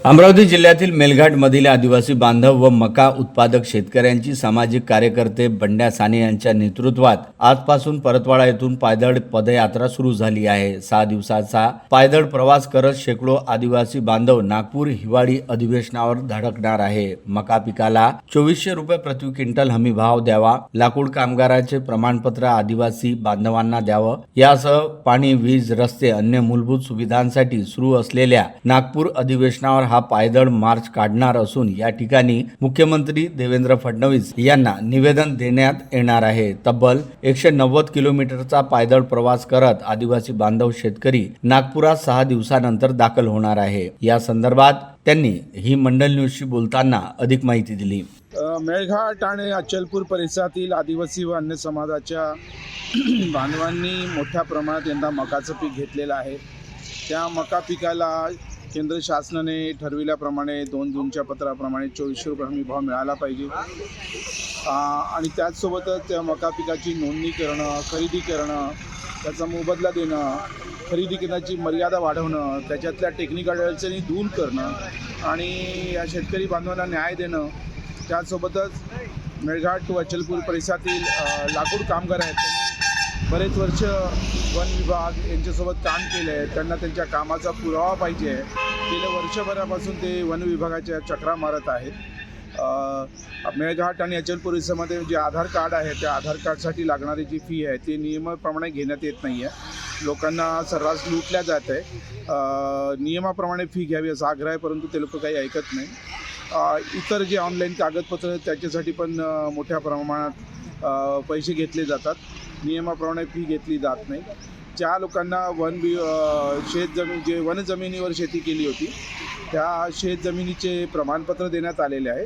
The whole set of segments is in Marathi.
अमरावती जिल्ह्यातील मेलघाटमधील आदिवासी बांधव व मका उत्पादक शेतकऱ्यांची सामाजिक कार्यकर्ते बंड्या साने यांच्या नेतृत्वात आजपासून परतवाडा येथून पायदळ पदयात्रा सुरू झाली आहे। 6 दिवसाचा पायदळ प्रवास करत शेकडो आदिवासी बांधव नागपूर हिवाळी अधिवेशनावर धडकणार आहे। मका पिकाला 2400 रुपये प्रति क्विंटल हमी भाव द्यावा, लाकूड कामगाराचे प्रमाणपत्र आदिवासी बांधवांना द्यावं, यासह पाणी, वीज, रस्ते, अन्य मूलभूत सुविधांसाठी सुरू असलेल्या नागपूर अधिवेशनावर हा पायदळ मार्च काढणार असून या ठिकाणी मुख्यमंत्री देवेंद्र फडणवीस यांना निवेदन देण्यात येणार आहे। तब्बल 190 किलोमीटरचा पायदळ प्रवास करत आदिवासी बांधव शेतकरी नागपुरात 6 दिवसानंतर दाखल होणार आहे। या संदर्भात त्यांनी ही मंडल न्यूजशी बोलताना अधिक माहिती दिली। मेळघाट आणि अचलपूर परिसरातील आदिवासी व अन्य समाजाच्या बांधवांनी मोठ्या प्रमाणात यंदा मकाचं पीक घेतलेलं आहे। त्या मका पिकाला केंद्र शासनाने ठरविल्याप्रमाणे 2 जूनच्या पत्राप्रमाणे 2400 रुपये हमी भाव मिळाला पाहिजे आणि त्याचसोबतच त्या मका पिकाची नोंदणी करणं, खरेदी करणं, त्याचा मोबदला देणं, खरेदी करण्याची मर्यादा वाढवणं, त्याच्यातल्या टेक्निकल अडचणी दूर करणं आणि या शेतकरी बांधवांना न्याय देणं। त्यासोबतच मेळघाट व अचलपूर परिसरातील लाकूड कामगार आहेत, त्यांनी बरेच वर्ष वन विभाग यांच्यासोबत काम केलं आहे, त्यांना त्यांच्या कामाचा पुरावा पाहिजे आहे। गेल्या वर्षभरापासून ते वन विभागाच्या चक्रा मारत आहेत। मेळघाट आणि अचलपूर परिसरामध्ये जे आधार कार्ड आहे त्या आधार कार्डसाठी लागणारी जी फी आहे ती नियमाप्रमाणे घेण्यात येत नाही आहे, लोकांना सर्रास लुटल्या जात आहे। नियमाप्रमाणे फी घ्यावी असा आग्रह आहे, परंतु ते लोक काही ऐकत नाही। इतर जे ऑनलाईन कागदपत्र आहेत त्याच्यासाठी पण मोठ्या प्रमाणात पैसे घेतले जातात, नियमाप्रमाणे फी घेतली जात नाही। ज्या लोकांना शेतजमीन जे वनजमिनीवर शेती केली होती त्या शेतजमिनीचे प्रमाणपत्र देण्यात आलेले आहे,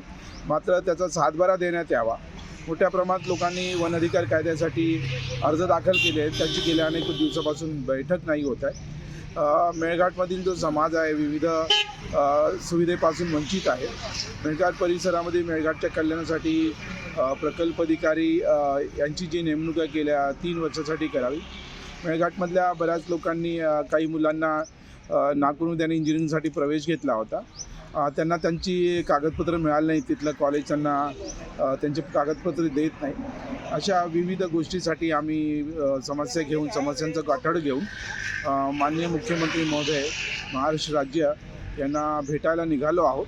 मात्र त्याचा सातबारा देण्यात यावा। मोठ्या प्रमाणात लोकांनी वन अधिकार कायद्यासाठी अर्ज दाखल केले आहेत, त्यांची गेल्या अनेक दिवसापासून बैठक नाही होत आहे। मेळघाटमधील जो समाज आहे विविध सुविधेपासून वंचित आहे। मेळघाट परिसरामध्ये मेळघाटच्या कल्याणासाठी प्रकल्प अधिकारी यांची जी नेमणूक गेल्या 3 वर्षासाठी करावी। मेळघाटमधल्या बऱ्याच लोकांनी काही मुलांना नागपूरमध्ये इंजिनिअरिंगसाठी प्रवेश घेतला होता, त्यांना त्यांची कागदपत्र मिळाली नाही, तिथलं कॉलेज त्यांना त्यांचे कागदपत्र देत नाही। अशा विविध गोष्टीसाठी आम्ही समस्यांचं गाठाडं घेऊन माननीय मुख्यमंत्री महोदय महाराष्ट्र राज्य यांना भेटायला निघालो आहोत।